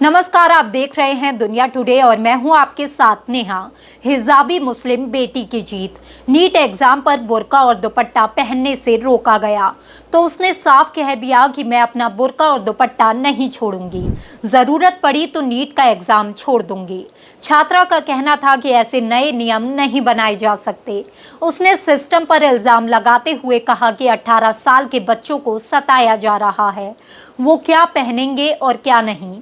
नमस्कार, आप देख रहे हैं दुनिया टुडे और मैं हूं आपके साथ नेहा। हिजाबी मुस्लिम बेटी की जीत। नीट एग्जाम पर बुर्का और दुपट्टा पहनने से रोका गया तो उसने साफ कह दिया कि मैं अपना बुर्का और दुपट्टा नहीं छोड़ूंगी, जरूरत पड़ी तो नीट का एग्जाम छोड़ दूंगी। छात्रा का कहना था कि ऐसे नए नियम नहीं बनाए जा सकते। उसने सिस्टम पर इल्जाम लगाते हुए कहा कि 18 साल के बच्चों को सताया जा रहा है, वो क्या पहनेंगे और क्या नहीं।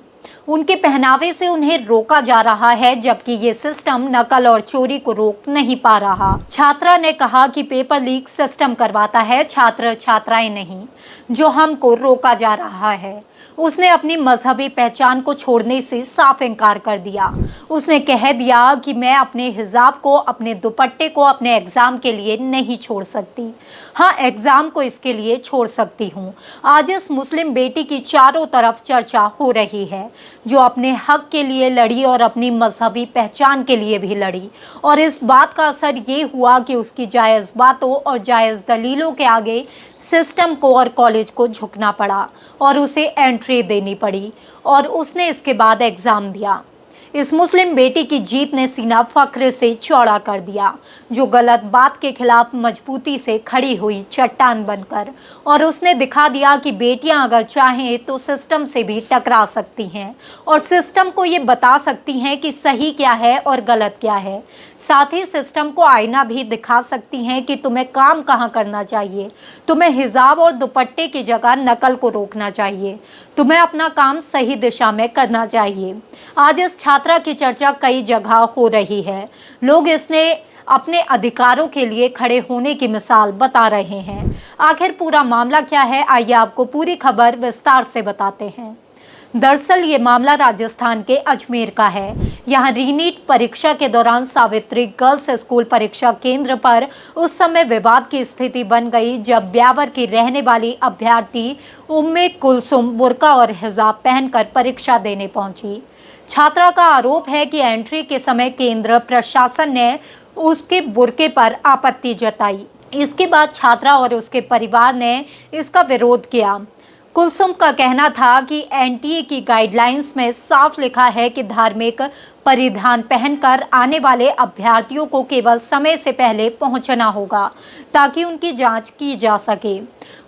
उनके पहनावे से उन्हें रोका जा रहा है, जबकि ये सिस्टम नकल और चोरी को रोक नहीं पा रहा। छात्रा ने कहा कि पेपर लीक सिस्टम करवाता है, छात्र छात्राएं नहीं, जो हमको रोका जा रहा है। उसने अपनी मजहबी पहचान को छोड़ने से साफ इनकार कर दिया। उसने कह दिया कि मैं अपने हिजाब को, अपने दुपट्टे को अपने एग्जाम के लिए नहीं छोड़ सकती। हाँ, एग्जाम को इसके लिए छोड़ सकती हूँ। आज इस मुस्लिम बेटी की चारों तरफ चर्चा हो रही है, जो अपने हक के लिए लड़ी और अपनी मजहबी पहचान के लिए भी लड़ी। और इस बात का असर ये हुआ कि उसकी जायज़ बातों और जायज़ दलीलों के आगे सिस्टम को और कॉलेज को झुकना पड़ा और उसे एंट्री देनी पड़ी और उसने इसके बाद एग्ज़ाम दिया। इस मुस्लिम बेटी की जीत ने सीना फख्र से चौड़ा कर दिया, जो गलत बात के खिलाफ मजबूती से खड़ी हुई चट्टान बनकर। और उसने दिखा दिया कि बेटियां अगर चाहें तो सिस्टम से भी टकरा सकती हैं और सिस्टम को ये बता सकती हैं कि सही क्या है और गलत क्या है। साथ ही सिस्टम को आईना भी दिखा सकती हैं कि तुम्हें काम कहाँ करना चाहिए। तुम्हें हिजाब और दुपट्टे की जगह नकल को रोकना चाहिए। तुम्हें अपना काम सही दिशा में करना चाहिए। आज इस छात्रा की चर्चा कई जगह हो रही है। लोग इसने अपने अधिकारों के लिए खड़े होने की मिसाल बता रहे हैं। आखिर पूरा मामला क्या है, आइए आपको पूरी खबर विस्तार से बताते हैं। दरअसल ये मामला राजस्थान के अजमेर का है। यहाँ रीनीट परीक्षा के दौरान सावित्री गर्ल्स स्कूल परीक्षा केंद्र पर उस समय विवाद की स्थिति बन गई जब ब्यावर की रहने वाली अभ्यर्थी उम्मे कुलसुम बुर्का और हिजाब पहनकर परीक्षा देने पहुंची। छात्रा का आरोप है कि एंट्री के समय केंद्र प्रशासन ने उसके बुर्के पर आपत्ति जताई। इसके बाद छात्रा और उसके परिवार ने इसका विरोध किया। कुलसुम का कहना था कि एनटीए की गाइडलाइंस में साफ लिखा है कि धार्मिक परिधान पहनकर आने वाले अभ्यर्थियों को केवल समय से पहले पहुंचना होगा ताकि उनकी जांच की जा सके।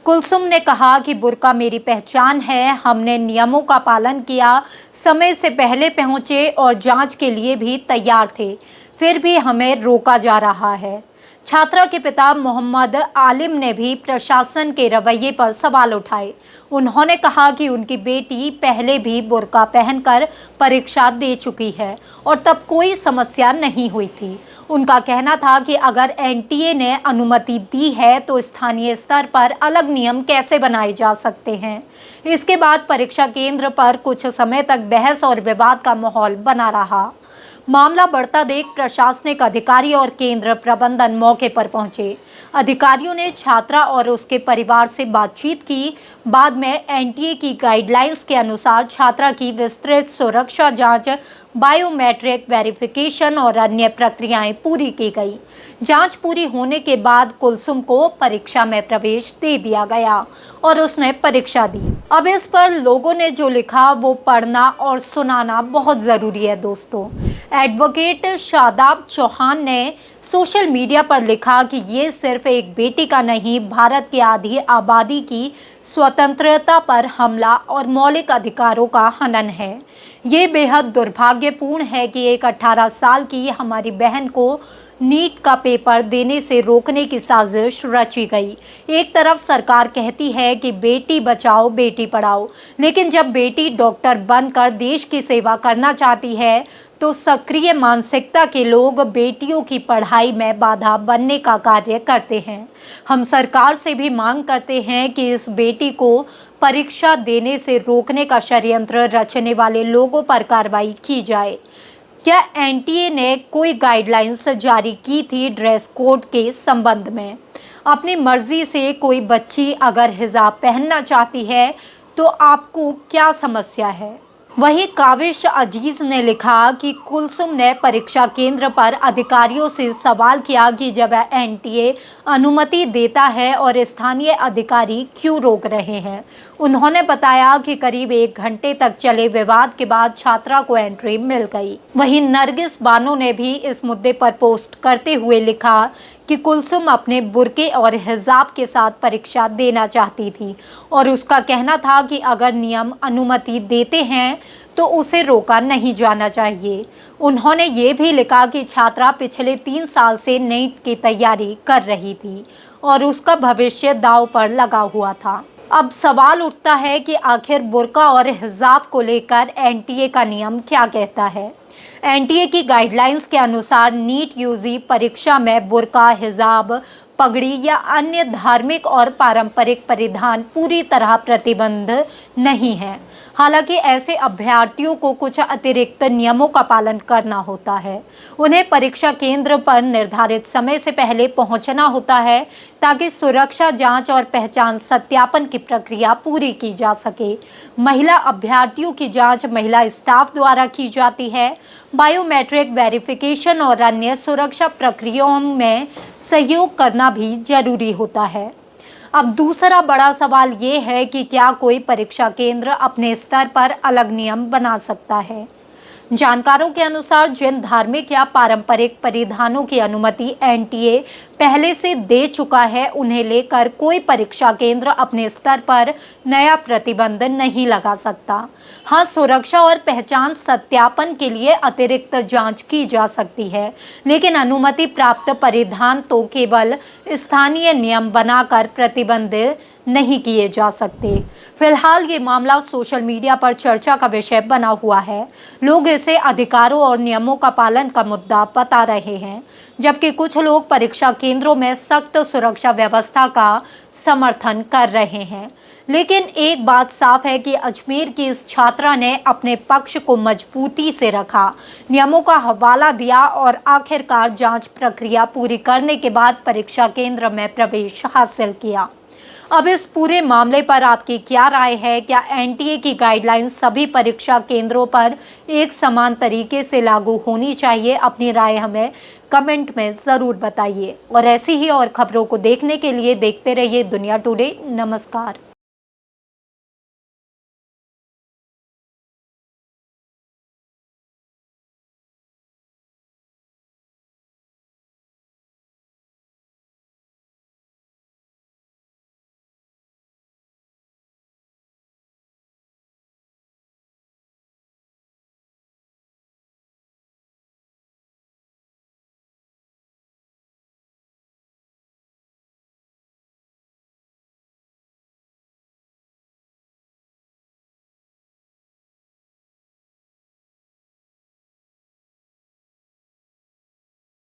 कुलसुम ने कहा कि बुर्का मेरी पहचान है, हमने नियमों का पालन किया, समय से पहले पहुंचे और जांच के लिए भी तैयार थे, फिर भी हमें रोका जा रहा है। छात्रा के पिता मोहम्मद आलिम ने भी प्रशासन के रवैये पर सवाल उठाए। उन्होंने कहा कि उनकी बेटी पहले भी बुर्का पहनकर परीक्षा दे चुकी है और तब कोई समस्या नहीं हुई थी। उनका कहना था कि अगर एनटीए ने अनुमति दी है तो स्थानीय स्तर पर अलग नियम कैसे बनाए जा सकते हैं। इसके बाद परीक्षा केंद्र पर कुछ समय तक बहस और विवाद का माहौल बना रहा। मामला बढ़ता देख प्रशासनिक अधिकारी और केंद्र प्रबंधन मौके पर पहुंचे। अधिकारियों ने छात्रा और उसके परिवार से बातचीत की। बाद में एनटीए की गाइडलाइंस के अनुसार छात्रा की विस्तृत सुरक्षा जांच, बायोमेट्रिक वेरिफिकेशन और अन्य प्रक्रियाएं पूरी की गई। जांच पूरी होने के बाद कुलसुम को परीक्षा में प्रवेश दे दिया गया और उसने परीक्षा दी। अब इस पर लोगों ने जो लिखा वो पढ़ना और सुनाना बहुत ज़रूरी है दोस्तों। एडवोकेट शादाब चौहान ने सोशल मीडिया पर लिखा कि ये सिर्फ एक बेटी का नहीं, भारत की आधी आबादी की स्वतंत्रता पर हमला और मौलिक अधिकारों का हनन है। ये बेहद दुर्भाग्यपूर्ण है कि एक 18 साल की हमारी बहन को नीट का पेपर देने से रोकने की साजिश रची गई। एक तरफ सरकार कहती है कि बेटी बचाओ बेटी पढ़ाओ, लेकिन जब बेटी डॉक्टर बनकर देश की सेवा करना चाहती है तो सक्रिय मानसिकता के लोग बेटियों की पढ़ाई में बाधा बनने का कार्य करते हैं। हम सरकार से भी मांग करते हैं कि इस बेटी को परीक्षा देने से रोकने का षड्यंत्र रचने वाले लोगों पर कार्रवाई की जाए। क्या एनटीए ने कोई गाइडलाइंस जारी की थी ड्रेस कोड के संबंध में? अपनी मर्जी से कोई बच्ची अगर हिजाब पहनना चाहती है तो आपको क्या समस्या है? वहीं काविश अजीज ने लिखा कि कुलसुम ने परीक्षा केंद्र पर अधिकारियों से सवाल किया कि जब एनटीए अनुमति देता है और स्थानीय अधिकारी क्यों रोक रहे हैं। उन्होंने बताया कि करीब 1 घंटे तक चले विवाद के बाद छात्रा को एंट्री मिल गई। वहीं नरगिस बानो ने भी इस मुद्दे पर पोस्ट करते हुए लिखा कि कुलसुम अपने बुर्के और हिजाब के साथ परीक्षा देना चाहती थी और उसका कहना था कि अगर नियम अनुमति देते हैं तो उसे रोका नहीं जाना चाहिए। उन्होंने ये भी लिखा कि छात्रा पिछले 3 साल से नीट की तैयारी कर रही थी और उसका भविष्य दांव पर लगा हुआ था। अब सवाल उठता है कि आखिर बुर्का और हिजाब को लेकर एनटीए का नियम क्या कहता है। एनटीए की गाइडलाइंस के अनुसार नीट यूजी परीक्षा में बुर्का, हिजाब, पगड़ी या अन्य धार्मिक और पारंपरिक परिधान पूरी तरह प्रतिबंध नहीं है। हालांकि ऐसे अभ्यर्थियों को कुछ अतिरिक्त नियमों का पालन करना होता है। उन्हें परीक्षा केंद्र पर निर्धारित समय से पहले पहुंचना होता है ताकि सुरक्षा जांच और पहचान सत्यापन की प्रक्रिया पूरी की जा सके। महिला अभ्यर्थियों की जांच महिला स्टाफ द्वारा की जाती है। बायोमेट्रिक वेरिफिकेशन और अन्य सुरक्षा प्रक्रियाओं में सहयोग करना भी जरूरी होता है। अब दूसरा बड़ा सवाल ये है कि क्या कोई परीक्षा केंद्र अपने स्तर पर अलग नियम बना सकता है। जानकारों के अनुसार जिन धार्मिक या पारंपरिक परिधानों की अनुमति एनटीए पहले से दे चुका है, उन्हें लेकर कोई परीक्षा केंद्र अपने स्तर पर नया प्रतिबंध नहीं लगा सकता। हाँ, सुरक्षा और पहचान सत्यापन के लिए अतिरिक्त जांच की जा सकती है, लेकिन अनुमति प्राप्त परिधान तो केवल स्थानीय नियम बनाकर प्रतिबंध नहीं किए जा सकते। फिलहाल ये मामला सोशल मीडिया पर चर्चा का विषय बना हुआ है। लोग इसे अधिकारों और नियमों का पालन का मुद्दा बता रहे हैं, जबकि कुछ लोग परीक्षा केंद्रों में सख्त सुरक्षा व्यवस्था का समर्थन कर रहे हैं। लेकिन एक बात साफ है कि अजमेर की इस छात्रा ने अपने पक्ष को मजबूती से रखा, नियमों का हवाला दिया और आखिरकार जांच प्रक्रिया पूरी करने के बाद परीक्षा केंद्र में प्रवेश हासिल किया। अब इस पूरे मामले पर आपकी क्या राय है? क्या एनटीए की गाइडलाइंस सभी परीक्षा केंद्रों पर एक समान तरीके से लागू होनी चाहिए? अपनी राय हमें कमेंट में ज़रूर बताइए और ऐसी ही और खबरों को देखने के लिए देखते रहिए दुनिया टुडे। नमस्कार।